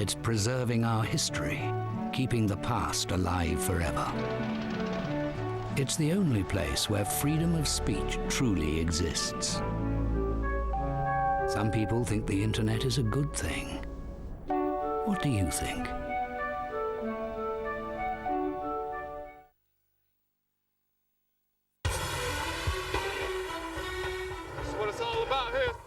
It's preserving our history, keeping the past alive forever. It's the only place where freedom of speech truly exists. Some people think the internet is a good thing. What do you think?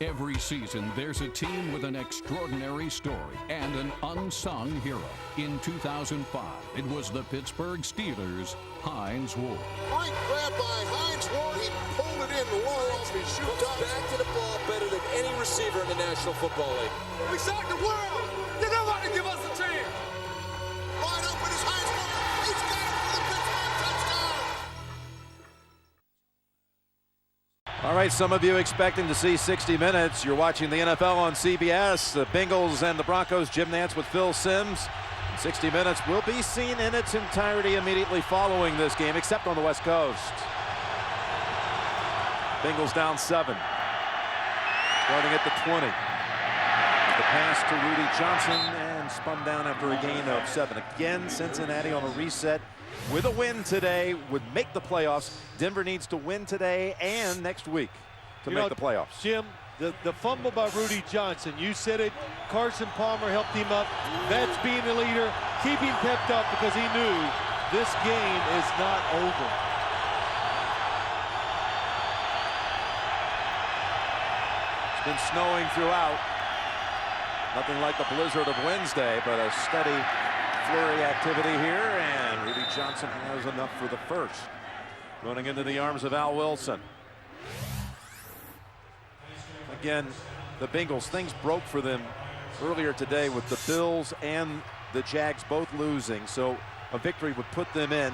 Every season, there's a team with an extraordinary story and an unsung hero. In 2005, it was the Pittsburgh Steelers' Hines Ward. Great grab by Hines Ward. He pulled it in the wall off his shoe. Comes back to the ball better than any receiver in the National Football League. We shocked the world. Did nobody give us a chance? Wide open is Hines Ward. He's got it for the Pittsburgh touchdown. All right, some of you expecting to see 60 minutes. You're watching the NFL on CBS. The Bengals and the Broncos, Jim Nantz with Phil Simms. 60 minutes will be seen in its entirety immediately following this game, except on the West Coast. Bengals down 7. Starting at the 20. The pass to Rudy Johnson and spun down after a gain of 7. Again, Cincinnati on a reset. With a win today would make the playoffs. Denver needs to win today and next week to make the playoffs. Jim, the fumble by Rudy Johnson, you said it. Carson Palmer helped him up. That's being a leader. Keep him pepped up because he knew this game is not over. It's been snowing throughout. Nothing like the blizzard of Wednesday, but a steady flurry activity here, and Rudy Johnson has enough for the first. Running into the arms of Al Wilson. Again, the Bengals, things broke for them earlier today with the Bills and the Jags both losing, so a victory would put them in.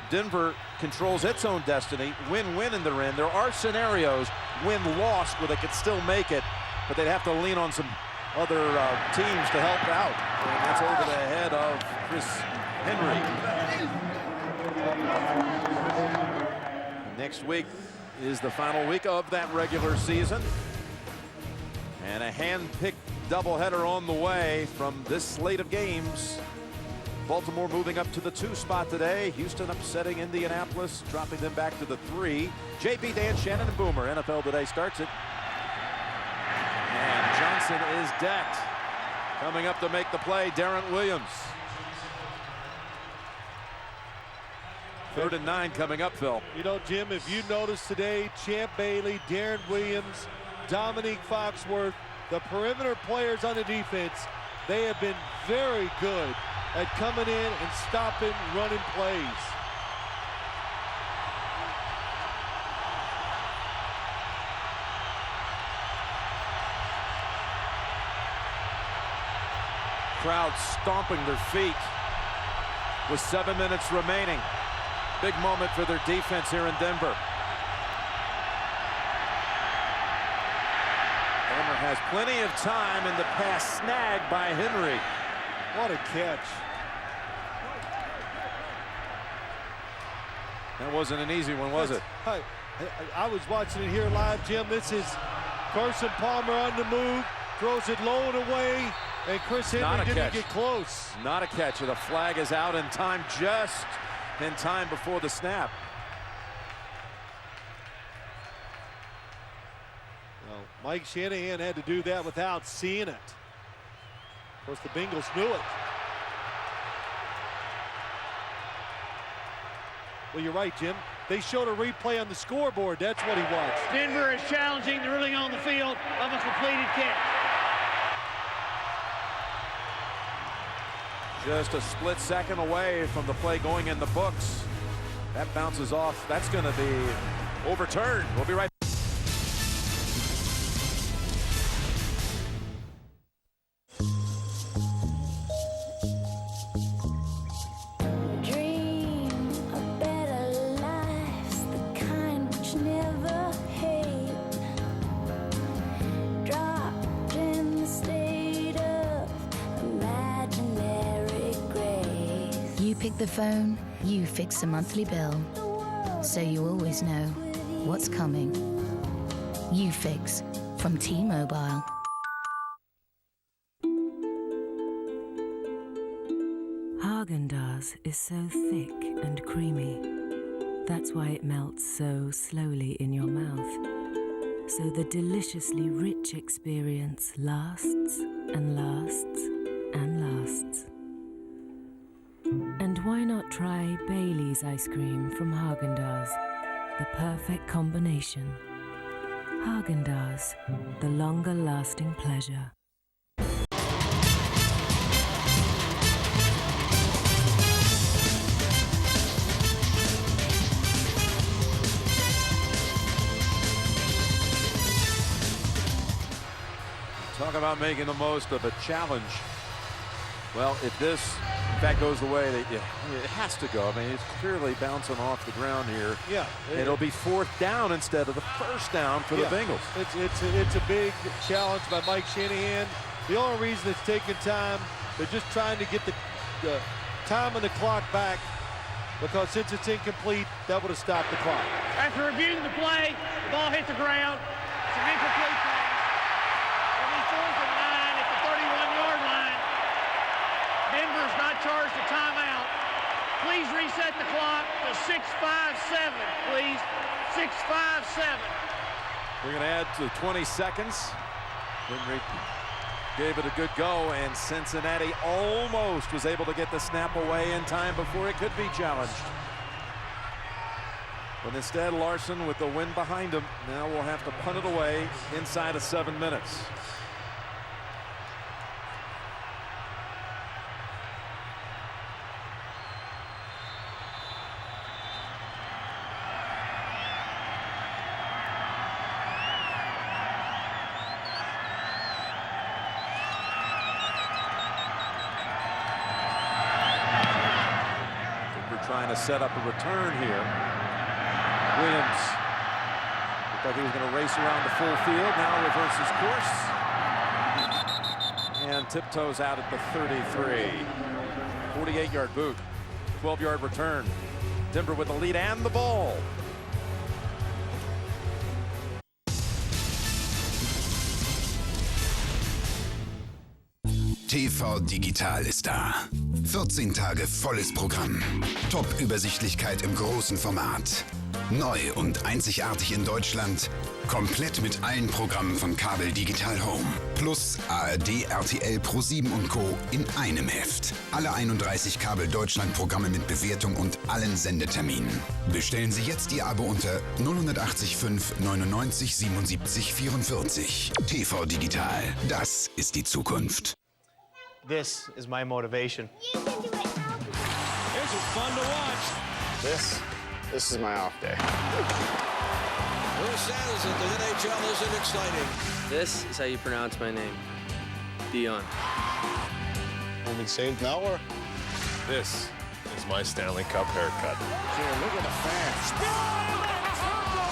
Denver controls its own destiny, win-win in their end. There are scenarios, win-loss, where they could still make it, but they'd have to lean on some other teams to help out. And that's over the head of Chris Henry. Next week is the final week of that regular season. And a hand-picked doubleheader on the way from this slate of games. Baltimore moving up to the 2 spot today. Houston upsetting Indianapolis, dropping them back to the 3. JB, Dan, Shannon, and Boomer. NFL Today starts it. And Johnson is decked. Coming up to make the play, Darren Williams. 3rd and 9 coming up, Phil. You know, Jim, if you notice today, Champ Bailey, Darren Williams, Dominique Foxworth, the perimeter players on the defense, they have been very good at coming in and stopping running plays. Crowd stomping their feet with 7 minutes remaining. Big moment for their defense here in Denver. Palmer has plenty of time, and the pass snagged by Henry. What a catch. That wasn't an easy one, was it? I was watching it here live, Jim. This is Carson Palmer on the move, throws it low and away, and Chris Henry didn't get close. Not a catch. The flag is out in time, just in time before the snap. Well, Mike Shanahan had to do that without seeing it. Of course, the Bengals knew it. Well, you're right, Jim. They showed a replay on the scoreboard. That's what he watched. Denver is challenging the ruling on the field of a completed catch. Just a split second away from the play going in the books. That bounces off. That's going to be overturned. We'll be right back. You pick the phone, you fix the monthly bill, so you always know what's coming. You fix from T-Mobile. Häagen-Dazs is so thick and creamy. That's why it melts so slowly in your mouth. So the deliciously rich experience lasts and lasts and lasts. And why not try Bailey's ice cream from Häagen-Dazs? The perfect combination. Häagen-Dazs, the longer-lasting pleasure. Talk about making the most of a challenge. Well, if this, in fact, goes the way that it has to go. I mean, it's clearly bouncing off the ground here. Yeah. It'll be 4th down instead of the 1st down for the Bengals. It's a big challenge by Mike Shanahan. The only reason it's taking time, they're just trying to get the time on the clock back, because since it's incomplete, that would have stopped the clock. After reviewing the play, the ball hit the ground. It's an incomplete pass. It'll be 4th and 9 at the 31-yard line. Denver's not charged a timeout. Please reset the clock to 6:57, please. 6:57. We're going to add to 20 seconds. Henry gave it a good go, and Cincinnati almost was able to get the snap away in time before it could be challenged. But instead, Larson with the wind behind him. Now we'll have to punt it away inside of 7 minutes. Trying to set up a return here. Williams looked like he was going to race around the full field. Now reverses course and tiptoes out at the 33. 48-yard boot, 12-yard return. Denver with the lead and the ball. TV Digital ist da. 14 Tage volles Programm. Top-Übersichtlichkeit im großen Format. Neu und einzigartig in Deutschland. Komplett mit allen Programmen von Kabel Digital Home. Plus ARD, RTL, Pro7 und Co. in einem Heft. Alle 31 Kabel Deutschland Programme mit Bewertung und allen Sendeterminen. Bestellen Sie jetzt Ihr Abo unter 080 5 99 77 44. TV Digital. Das ist die Zukunft. This is my motivation. This is fun to watch. This is my off day. Who says that the NHL isn't exciting? This is how you pronounce my name. Dion. Only saved now, or? This is my Stanley Cup haircut. Here, look at the fans.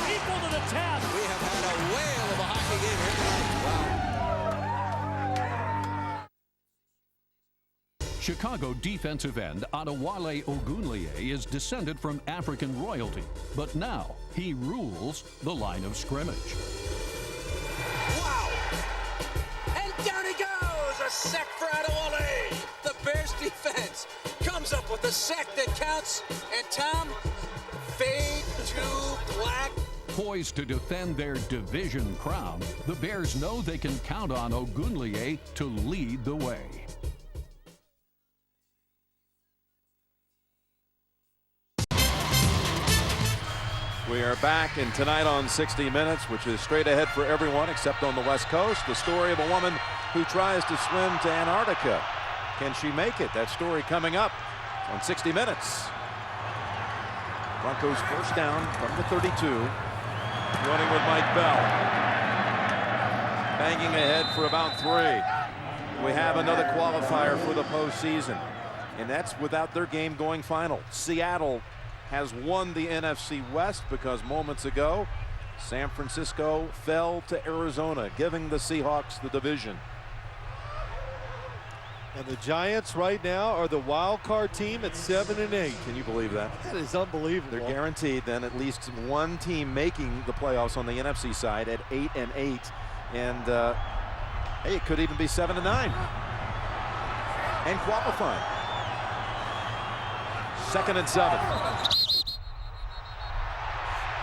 Equal to the task. We have had a whale of a hockey game here tonight. Wow. Chicago defensive end Adewale Ogunleye is descended from African royalty, but now he rules the line of scrimmage. Wow! And down he goes! A sack for Adewale! The Bears defense comes up with a sack that counts, and Tom, fade to black. Poised to defend their division crown, the Bears know they can count on Ogunleye to lead the way. We are back, and tonight on 60 Minutes, which is straight ahead for everyone except on the West Coast, the story of a woman who tries to swim to Antarctica. Can she make it? That story coming up on 60 Minutes. Broncos first down from the 32, running with Mike Bell. Banging ahead for about 3. We have another qualifier for the postseason, and that's without their game going final. Seattle has won the NFC West because moments ago, San Francisco fell to Arizona, giving the Seahawks the division. And the Giants right now are the wild card team at 7-8. Can you believe that? That is unbelievable. They're guaranteed then at least one team making the playoffs on the NFC side at 8-8. And hey, it could even be 7-9 and qualifying. 2nd and 7.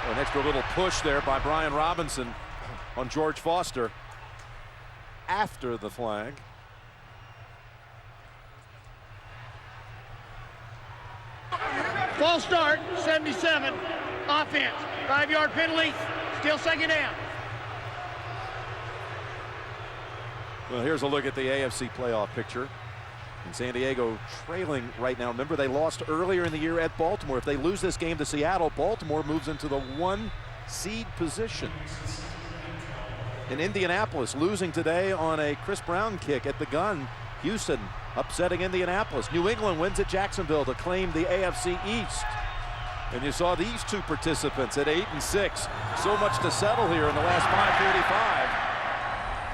An extra little push there by Brian Robinson on George Foster after the flag. False start, 77, offense. 5-yard penalty, still 2nd down. Well, here's a look at the AFC playoff picture. And San Diego trailing right now. Remember, they lost earlier in the year at Baltimore. If they lose this game to Seattle, Baltimore moves into the 1 seed position. In Indianapolis, losing today on a Chris Brown kick at the gun. Houston upsetting Indianapolis. New England wins at Jacksonville to claim the AFC East. And you saw these two participants at 8 and 6. So much to settle here in the last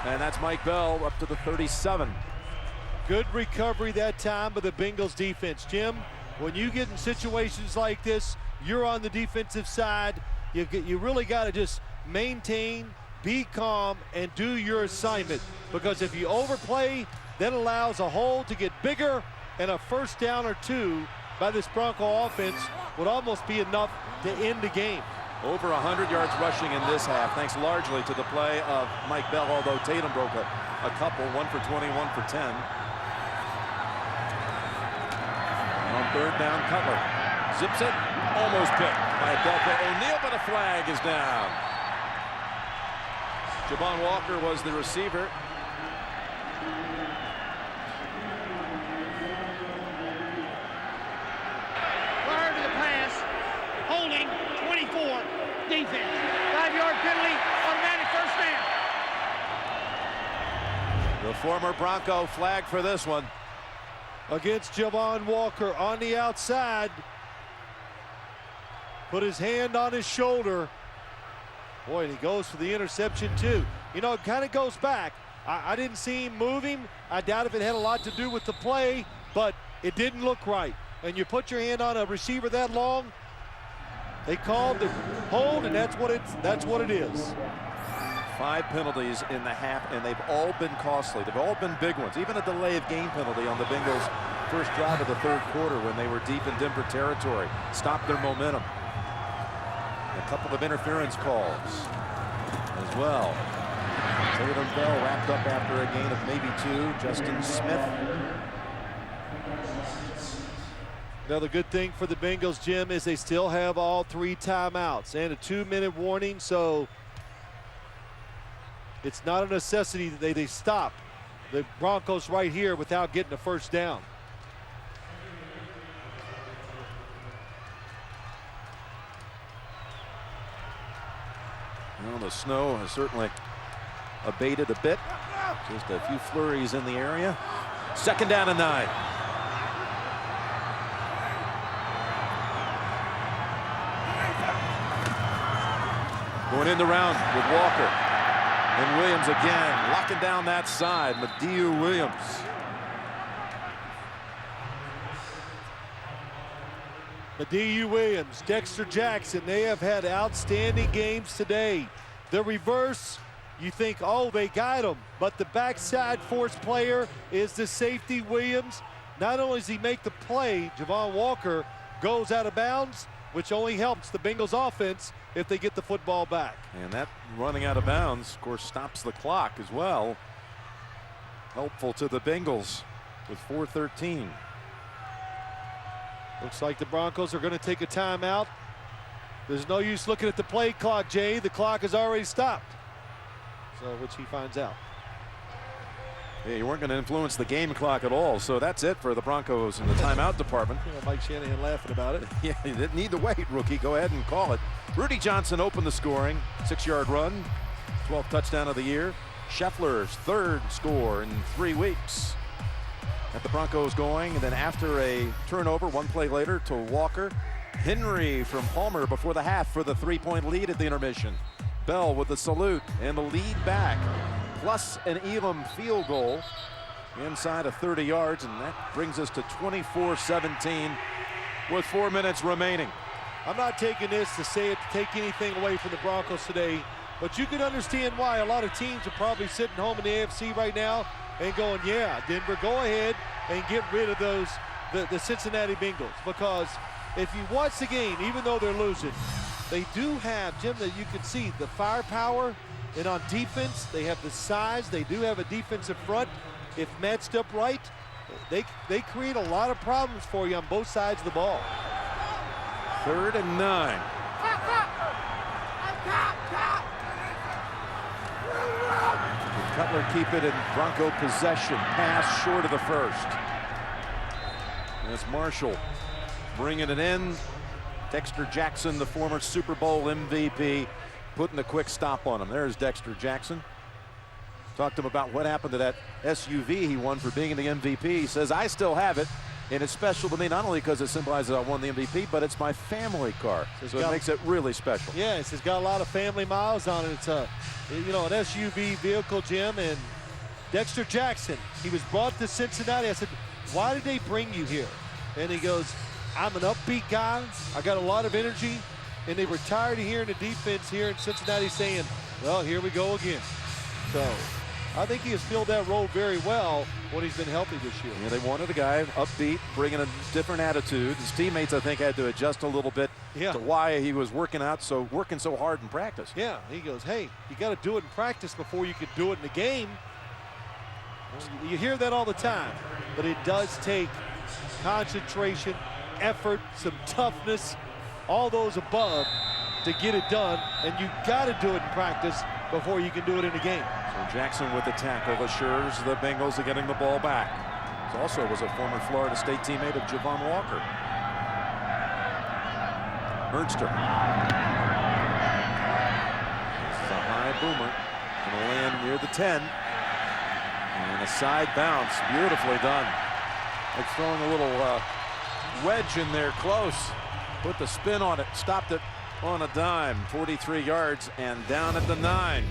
5:45. And that's Mike Bell up to the 37. Good recovery that time by the Bengals defense. Jim, when you get in situations like this, you're on the defensive side. You really got to just maintain, be calm, and do your assignment. Because if you overplay, that allows a hole to get bigger, and a 1st down or 2 by this Bronco offense would almost be enough to end the game. Over 100 yards rushing in this half, thanks largely to the play of Mike Bell, although Tatum broke a couple, 1 for 20, 1 for 10. On 3rd down, Cutler zips it, almost picked by Delta O'Neal, but a flag is down. Javon Walker was the receiver. Prior to the pass, holding, 24, defense. 5-yard penalty, automatic 1st down. The former Bronco flag for this one. Against Javon Walker on the outside. Put his hand on his shoulder. Boy, and he goes for the interception too. You know, it kind of goes back. I didn't see him move him. I doubt if it had a lot to do with the play, but it didn't look right. And you put your hand on a receiver that long, they called the hold, and that's what it is. 5 penalties in the half, and they've all been costly. They've all been big ones. Even a delay of game penalty on the Bengals' first drive of the 3rd quarter when they were deep in Denver territory. Stopped their momentum. A couple of interference calls as well. Tatum Bell wrapped up after a gain of maybe 2. Justin Smith. Now the good thing for the Bengals, Jim, is they still have all 3 timeouts and a 2-minute warning, so it's not a necessity that they stop the Broncos right here without getting a 1st down. Well, the snow has certainly abated a bit. Just a few flurries in the area. 2nd down and 9. Going in the round with Walker. And Williams again, locking down that side. Moreeeee Williams. Moreeeee Williams, Dexter Jackson, they have had outstanding games today. The reverse, you think, oh, they got him. But the backside force player is the safety, Williams. Not only does he make the play, Javon Walker goes out of bounds, which only helps the Bengals offense if they get the football back. And that running out of bounds, of course, stops the clock as well. Helpful to the Bengals with 4:13. Looks like the Broncos are going to take a timeout. There's no use looking at the play clock, Jay. The clock has already stopped. So, which he finds out. Yeah, you weren't going to influence the game clock at all. So that's it for the Broncos in the timeout department. You know, Mike Shanahan laughing about it. Yeah, you didn't need to wait, rookie. Go ahead and call it. Rudy Johnson opened the scoring. 6-yard run. 12th touchdown of the year. Scheffler's 3rd score in 3 weeks. Got the Broncos going, and then after a turnover, 1 play later to Walker. Henry from Palmer before the half for the 3-point lead at the intermission. Bell with the salute and the lead back, plus an Elam field goal inside of 30 yards, and that brings us to 24-17 with 4 minutes remaining. I'm not taking this to say it to take anything away from the Broncos today, but you can understand why a lot of teams are probably sitting home in the AFC right now and going, yeah, Denver, go ahead and get rid of those the Cincinnati Bengals, because if you watch the game, even though they're losing, they do have, Jim, that you can see the firepower, and on defense, they have the size. They do have a defensive front. If matched up right, they create a lot of problems for you on both sides of the ball. 3rd and 9. Cutler keep it in Bronco possession. Pass short of the first. That's Marshall bringing it in. Dexter Jackson, the former Super Bowl MVP, putting a quick stop on him. There's Dexter Jackson. Talked to him about what happened to that SUV he won for being the MVP. He says, I still have it, and it's special to me not only because it symbolizes I won the MVP, but it's my family car. So it makes it really special. Yes, it's got a lot of family miles on it. It's a, you know, an SUV vehicle, Jim. And Dexter Jackson, he was brought to Cincinnati. I said, why did they bring you here? And he goes, I'm an upbeat guy. I got a lot of energy. And they were tired of hearing the defense here in Cincinnati saying, well, here we go again. So I think he has filled that role very well when he's been healthy this year. Yeah, they wanted a guy upbeat, bringing a different attitude. His teammates, I think, had to adjust a little bit to why he was working so hard in practice. Yeah, he goes, hey, you got to do it in practice before you can do it in the game. You hear that all the time, but it does take concentration, effort, some toughness, all those above to get it done, and you got to do it in practice before you can do it in the game. So Jackson with the tackle assures the Bengals are getting the ball back. He also was a former Florida State teammate of Javon Walker. Ernster. This is a high boomer. Going to land near the 10. And a side bounce. Beautifully done. Like throwing a little wedge in there close. Put the spin on it. Stopped it on a dime. 43 yards and down at the 9.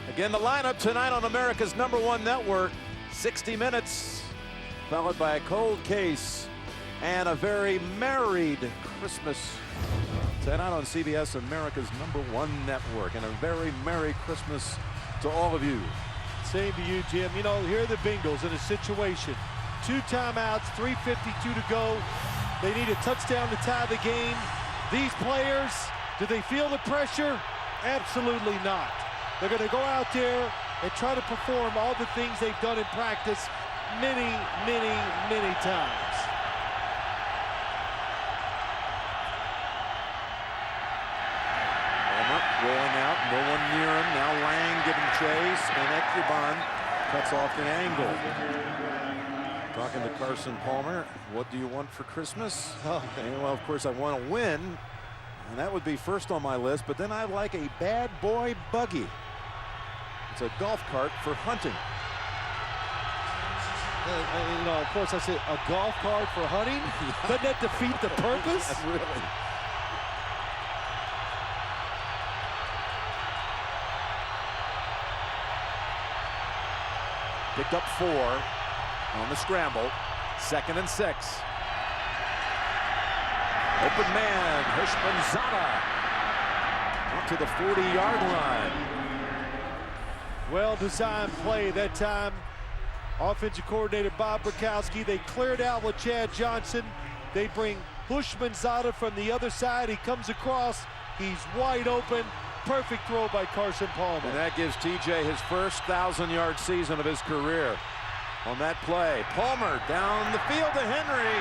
Again, the lineup tonight on America's #1 network. 60 minutes, followed by a cold case and a very married Christmas. Tonight on CBS, America's #1 network. And a very Merry Christmas to all of you. Same to you, Jim. You know, here are the Bengals in a situation. 2 timeouts, 3:52 to go. They need a touchdown to tie the game. These players, do they feel the pressure? Absolutely not. They're going to go out there and try to perform all the things they've done in practice many, many, many times. Palmer rolling out, no one near him. Now Lang giving chase, and Ekuban cuts off the angle. Talking to Carson Palmer, what do you want for Christmas? And, well, of course, I want to win, and that would be first on my list, but then I like a bad boy buggy. It's a golf cart for hunting. You know, of course, I said a golf cart for hunting? Doesn't that defeat the purpose? Really? Picked up 4 on the scramble. 2nd and 6. Open man, Hushmanzada up to the 40-yard line. Well-designed play that time. Offensive coordinator Bob Bukowski. They cleared out with Chad Johnson. They bring Hushmanzada from the other side. He comes across. He's wide open. Perfect throw by Carson Palmer. And that gives TJ his first 1,000-yard season of his career. On that play, Palmer down the field to Henry,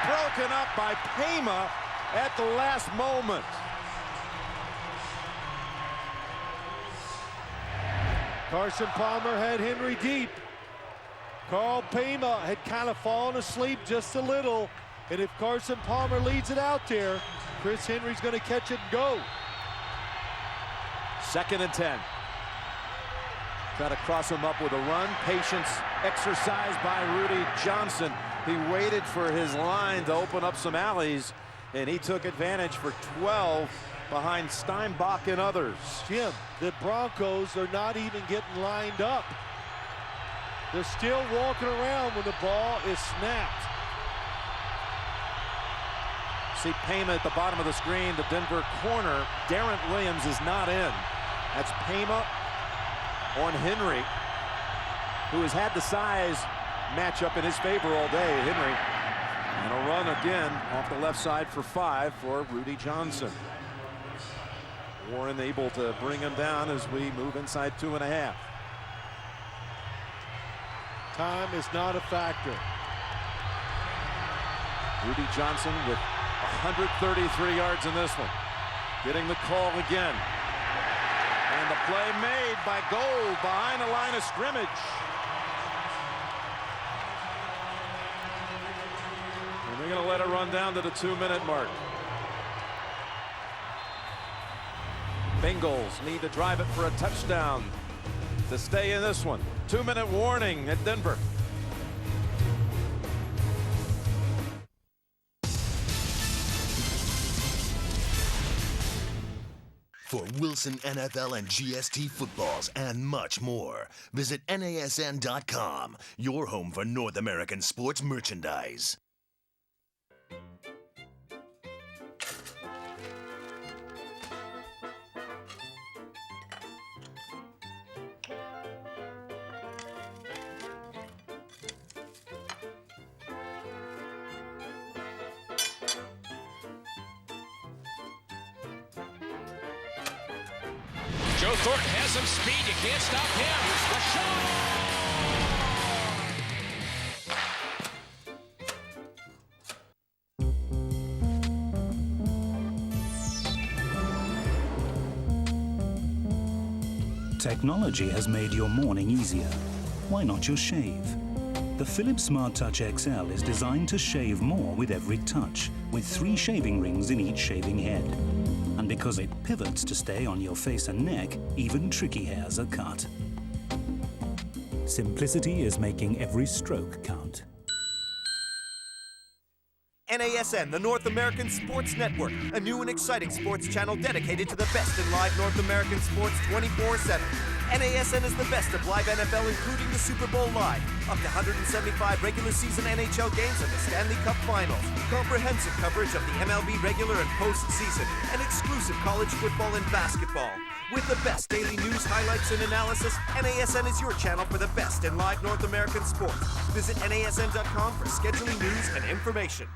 broken up by Pema at the last moment. Carson Palmer had Henry deep. Carl Pema had kind of fallen asleep just a little. And if Carson Palmer leads it out there, Chris Henry's going to catch it and go. 2nd and 10. Try to cross him up with a run. Patience exercised by Rudy Johnson. He waited for his line to open up some alleys, and he took advantage for 12 behind Steinbach and others. Jim, the Broncos are not even getting lined up. They're still walking around when the ball is snapped. See Pema at the bottom of the screen, the Denver corner. Darren Williams is not in. That's Pema on Henry, who has had the size matchup in his favor all day. Henry And a run again off the left side for 5 for Rudy Johnson. Warren able to bring him down as we move inside 2.5. Time is not a factor. Rudy Johnson with 133 yards in this one. Getting the call again. And the play made by Gold behind the line of scrimmage. And they're going to let it run down to the 2-minute mark. Bengals need to drive it for a touchdown to stay in this one. 2-minute warning at Denver. For Wilson NFL and GST footballs and much more, visit NASN.com, your home for North American sports merchandise. Joe Thornton has some speed. You can't stop him. Technology has made your morning easier. Why not just shave? The Philips Smart Touch XL is designed to shave more with every touch, with 3 shaving rings in each shaving head. And because it pivots to stay on your face and neck, even tricky hairs are cut. Simplicity is making every stroke count. NASN, the North American Sports Network, a new and exciting sports channel dedicated to the best in live North American sports 24/7. NASN is the best of live NFL, including the Super Bowl live, up to 175 regular season NHL games and the Stanley Cup Finals, comprehensive coverage of the MLB regular and postseason, and exclusive college football and basketball. With the best daily news, highlights, and analysis, NASN is your channel for the best in live North American sports. Visit NASN.com for scheduling, news, and information.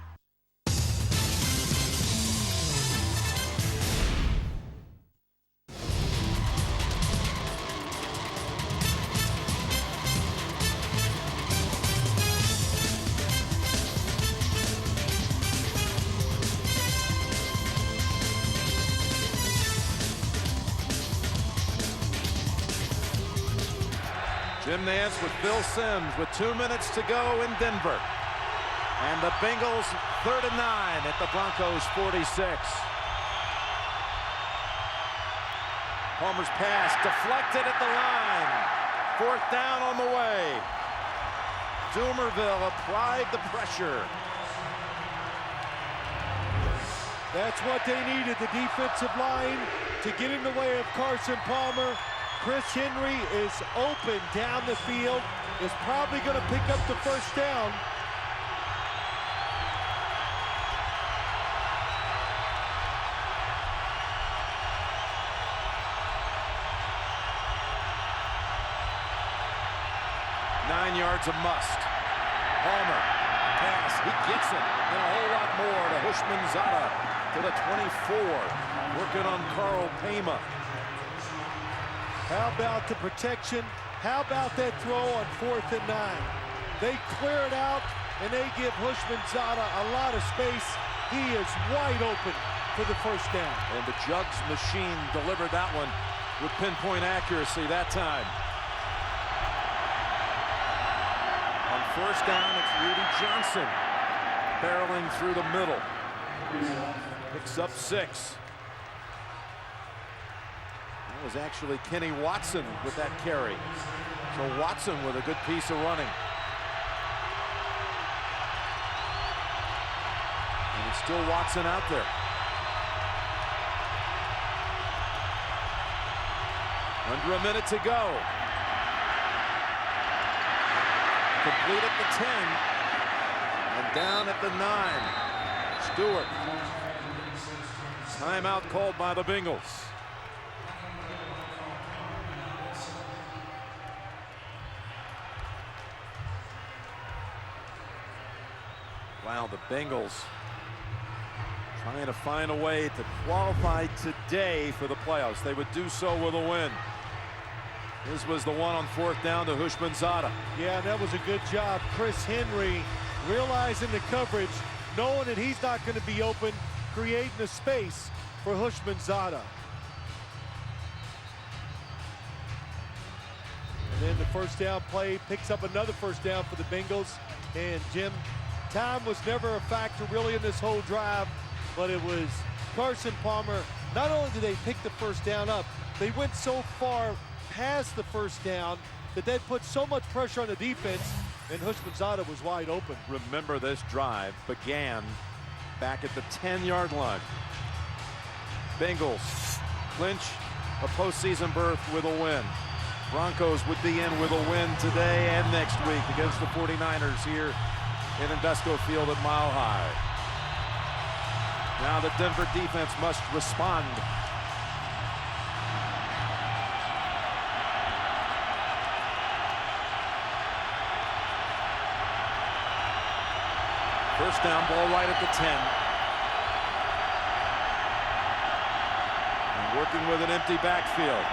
Jim Nance with Bill Sims with 2 minutes to go in Denver. And the Bengals 3rd and 9 at the Broncos 46. Palmer's pass deflected at the line. 4th down on the way. Doomerville applied the pressure. That's what they needed, the defensive line, to get in the way of Carson Palmer. Chris Henry is open down the field, is probably going to pick up the 1st down. Nine yards a must. Palmer, pass, he gets it, and a whole lot more to Hushmanzada to the 24. Working on Carl Pema. How about the protection? How about that throw on 4th and 9? They clear it out, and they give Hushmanzada a lot of space. He is wide open for the 1st down. And the Jugs machine delivered that one with pinpoint accuracy that time. On 1st down, it's Rudy Johnson barreling through the middle. Picks up 6. That was actually Kenny Watson with that carry. So Watson with a good piece of running. And it's still Watson out there. Under a minute to go. Complete at the 10. And down at the 9. Stewart. Timeout called by the Bengals. Wow, the Bengals trying to find a way to qualify today for the playoffs. They would do so with a win. This was the one on 4th down to Houshmandzadeh. Yeah, that was a good job. Chris Henry realizing the coverage, knowing that he's not going to be open, creating a space for Houshmandzadeh. And then the first down play picks up another first down for the Bengals. And Jim, time was never a factor really in this whole drive, but it was Carson Palmer. Not only did they pick the first down up, they went so far past the first down that they put so much pressure on the defense, and Houshmandzadeh was wide open. Remember, this drive began back at the 10-yard line. Bengals clinch a postseason berth with a win. Broncos would be in with a win today and next week against the 49ers here in Invesco Field at Mile High. Now the Denver defense must respond. First down, ball right at the 10. And working with an empty backfield.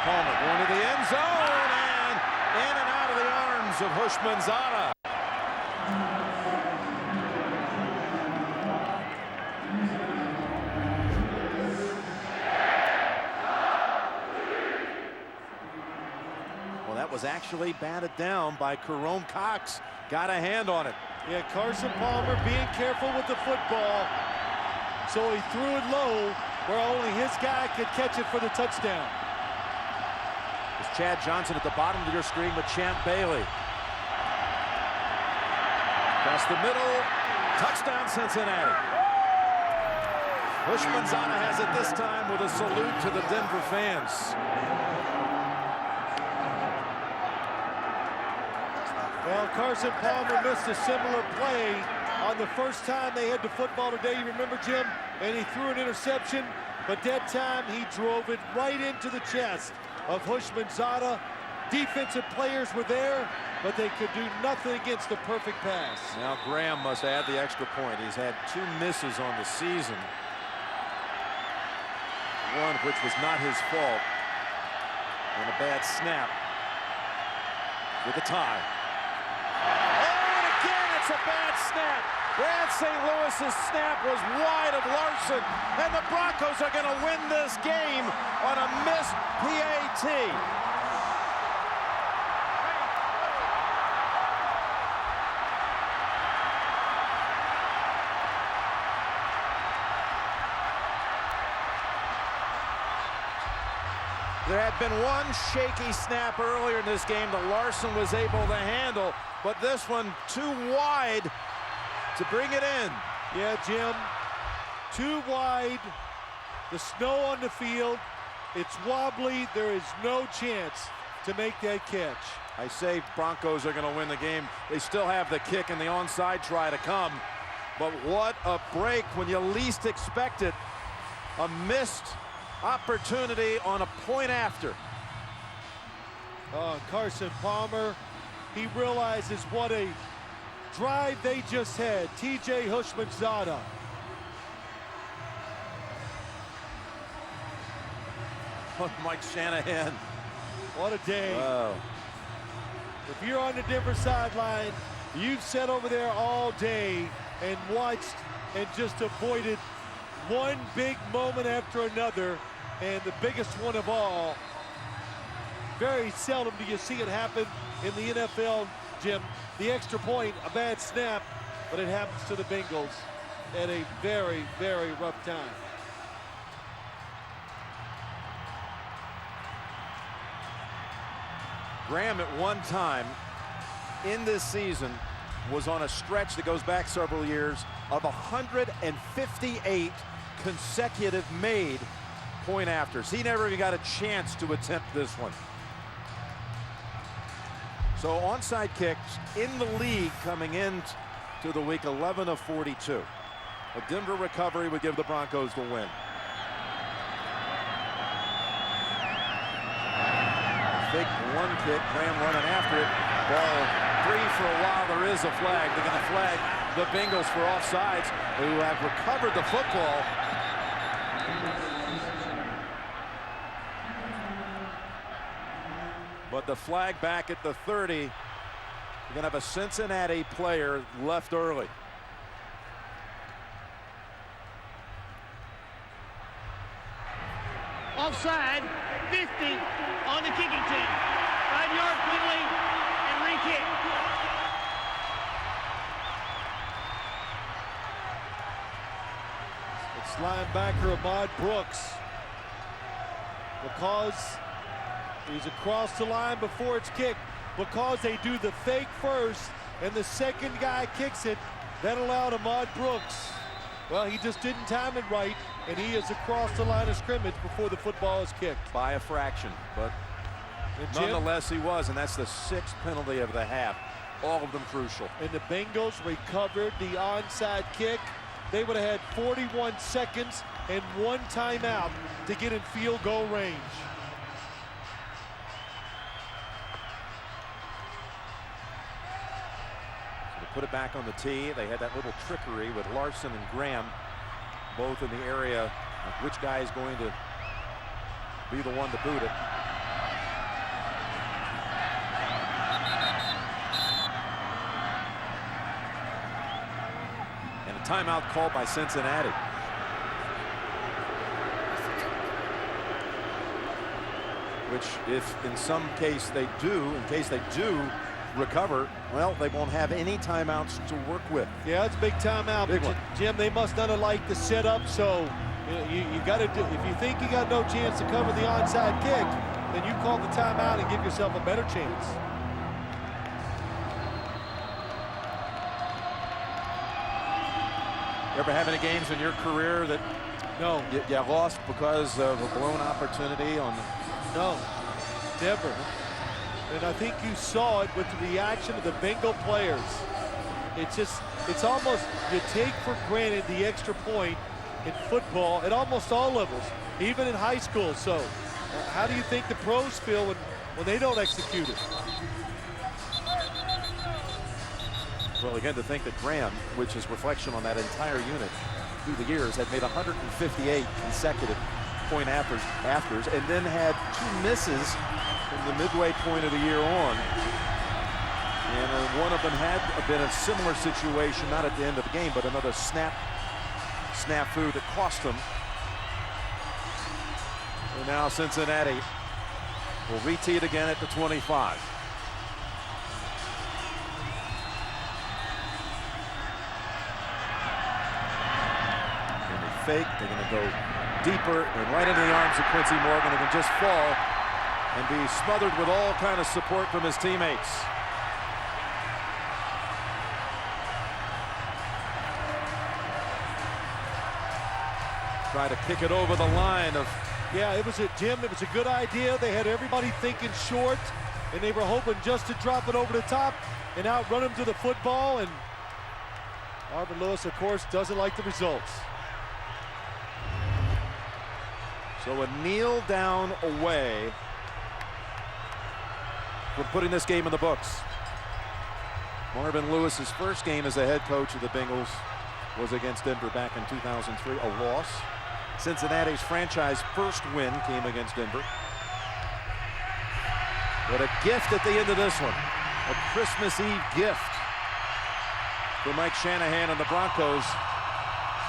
Palmer going to the end zone and in and out of the arms of Houshmandzadeh. Well, that was actually batted down by Jerome Cox. Got a hand on it. Yeah, Carson Palmer being careful with the football. So he threw it low where only his guy could catch it for the touchdown. It's Chad Johnson at the bottom of your screen with Champ Bailey. Across the middle, touchdown Cincinnati. Houshmandzadeh has it this time with a salute to the Denver fans. Well, Carson Palmer missed a similar play on the first time they had the football today. You remember, Jim? And he threw an interception, but that time he drove it right into the chest of Houshmandzadeh. Defensive players were there, but they could do nothing against the perfect pass. Now Graham must add the extra point. He's had 2 misses on the season. One which was not his fault. And a bad snap with a tie. Oh, and again it's a bad snap. Brad St. Louis's snap was wide of Larson, and the Broncos are going to win this game on a missed PAT. There had been one shaky snap earlier in this game that Larson was able to handle, but this one too wide to bring it in. Yeah, Jim, too wide. The snow on the field. It's wobbly. There is no chance to make that catch. I say Broncos are going to win the game. They still have the kick and the onside try to come. But what a break when you least expect it. A missed opportunity on a point after. Carson Palmer, he realizes what a drive they just had. TJ Houshmandzadeh. Mike Shanahan. What a day. Wow. If you're on the Denver sideline, you've sat over there all day and watched and just avoided one big moment after another, and the biggest one of all. Very seldom do you see it happen in the NFL, Jim. The extra point, a bad snap, but it happens to the Bengals at a very, very rough time. Graham at one time in this season was on a stretch that goes back several years of 158 consecutive made point afters. He never even got a chance to attempt this one. So onside kicks in the league coming into the week, 11 of 42. A Denver recovery would give the Broncos the win. Fake one kick, Graham running after it. Ball 3 for a while. There is a flag. They're going to flag the Bengals for offsides, who have recovered the football. But the flag back at the 30. You're going to have a Cincinnati player left early. Offside, 50 on the kicking team. 5-yard penalty and re-kick. It's linebacker Ahmad Brooks. Because he's across the line before it's kicked. Because they do the fake first and the second guy kicks it, that allowed Ahmad Brooks. Well, he just didn't time it right, and he is across the line of scrimmage before the football is kicked. By a fraction, but nonetheless he was, and that's the 6th penalty of the half. All of them crucial. And the Bengals recovered the onside kick. They would have had 41 seconds and 1 timeout to get in field goal range. Put it back on the tee. They had that little trickery with Larson and Graham, both in the area of which guy is going to be the one to boot it. And a timeout called by Cincinnati. Which, if in some case they do recover, well, they won't have any timeouts to work with. Yeah, it's a big timeout. Big but one. Jim, they must not have liked the setup, so you got to do. If you think you got no chance to cover the onside kick, then you call the timeout and give yourself a better chance. You ever have any games in your career that no you lost because of a blown opportunity on the... No, never. And I think you saw it with the reaction of the Bengal players. It's almost, you take for granted the extra point in football at almost all levels, even in high school. So how do you think the pros feel when they don't execute it? Well, again, to think that Graham, which is reflection on that entire unit through the years, had made 158 consecutive point afters, and then had 2 misses from the midway point of the year on. And one of them had been a similar situation, not at the end of the game, but another snafu that cost them. And now Cincinnati will re-tee it again at the 25. And they fake, they're going to go deeper and right into the arms of Quincy Morgan, who can just fall and be smothered with all kind of support from his teammates. Try to kick it over the line of... Yeah, it was a good idea. They had everybody thinking short, and they were hoping just to drop it over the top and outrun him to the football. And Marvin Lewis, of course, doesn't like the results. So a kneel down away from putting this game in the books. Marvin Lewis's first game as the head coach of the Bengals was against Denver back in 2003, a loss. Cincinnati's franchise first win came against Denver. What a gift at the end of this one. A Christmas Eve gift for Mike Shanahan and the Broncos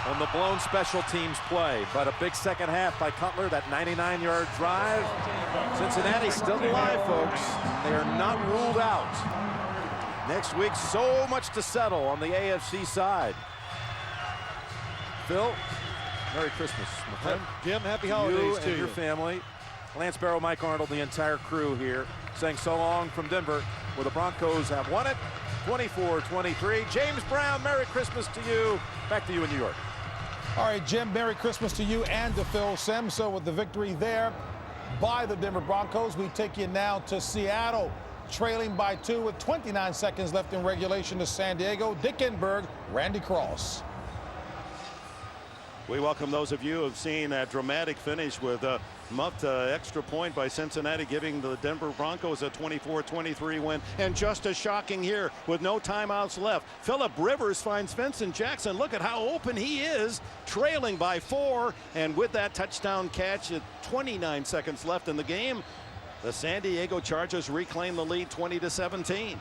on the blown special teams play. But a big second half by Cutler, that 99-yard drive. Cincinnati still alive, folks. They are not ruled out. Next week, so much to settle on the AFC side. Phil, Merry Christmas. Jim, happy holidays to you. And your family. Lance Barrow, Mike Arnold, the entire crew here saying so long from Denver, where the Broncos have won it 24-23. James Brown, Merry Christmas to you. Back to you in New York. All right, Jim, Merry Christmas to you and to Phil Simms. So with the victory there by the Denver Broncos, we take you now to Seattle, trailing by 2 with 29 seconds left in regulation to San Diego. Dickenberg, Randy Cross. We welcome those of you who have seen that dramatic finish with muffed extra point by Cincinnati, giving the Denver Broncos a 24-23 win. And just as shocking here, with no timeouts left, Phillip Rivers finds Vincent Jackson. Look at how open he is, trailing by 4. And with that touchdown catch at 29 seconds left in the game, the San Diego Chargers reclaim the lead 20-17.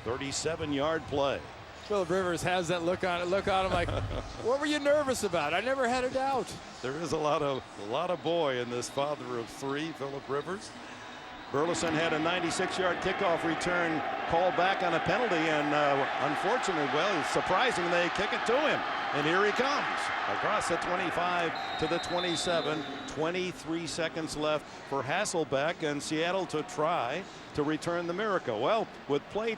37-yard play. Phillip Rivers has that look on him like, what were you nervous about? I never had a doubt. There is a lot of boy in this father of 3, Phillip Rivers. Burleson had a 96-yard kickoff return called back on a penalty, and unfortunately, well, it's surprising they kick it to him. And here he comes across the 25 to the 27. 23 seconds left for Hasselbeck and Seattle to try to return the miracle. Well, with play